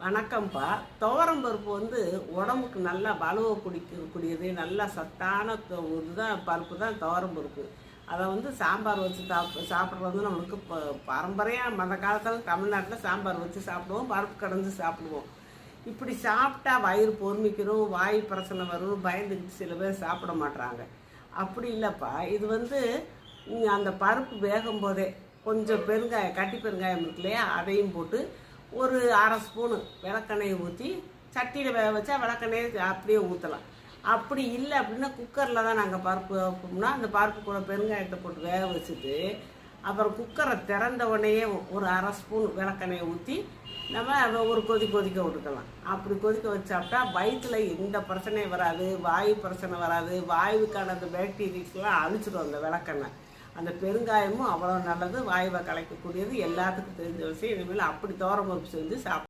வணக்கம்ப்பா. துவரம் பருப்பு உடம்புக்கு நல்லா வலுவை குடிக்கக்கூடியது, நல்லா சத்தான இதுதான் பருப்பு தான் துவரம் பருப்பு. அதை சாம்பார் வச்சு சாப்பிட்றது நம்மளுக்கு பாரம்பரியம். அந்த காலத்தில் தமிழ்நாட்டில் சாம்பார் வச்சு சாப்பிடுவோம், பருப்பு கடைஞ்சி சாப்பிடுவோம். இப்படி சாப்பிட்டா வயிறு பொறுமிக்கிறோம், வாய் பிரச்சனை வரும், பயந்துக்கிட்டு சில பேர் சாப்பிட மாட்டாங்க. அப்படி இல்லைப்பா, இது அந்த பருப்பு வேகும் போதே கொஞ்சம் பெருங்காயம், கட்டி பெருங்காயம் இருக்கு இல்லையா, அதையும் போட்டு ஒரு அரை ஸ்பூனு விளக்கெண்ணெயை ஊற்றி சட்டியில் வேக வச்சா விளக்கெண்ணெயை அப்படியே ஊற்றலாம். அப்படி இல்லை அப்படின்னா குக்கரில் தான் நாங்கள் பருப்பு வைப்போம்னா அந்த பருப்பு கூட பெருங்காயத்தை போட்டு வேக வச்சுட்டு அப்புறம் குக்கரை திறந்த உடனேயே ஒரு அரை ஸ்பூன் விளக்கெண்ணெயை ஊற்றி நம்ம ஒரு கொதிக்க விட்டுக்கலாம். அப்படி கொதிக்க வச்சாப்பிட்டா வயிற்றில் எந்த பிரச்சனையும் வராது, வாயு பிரச்சனை வராது. வாயுக்கான அந்த பாக்டீரியாஸ்லாம் அழிச்சிடும் அந்த விளக்கெண்ணெய். அந்த பெருங்காயமும் அவ்வளோ நல்லது, வாயுவை கலைக்கக்கூடியது, எல்லாத்துக்கும் தெரிஞ்ச விஷயம். இனிமேல் அப்படி துவரம் பருப்பு செஞ்சு சாப்பிட்டு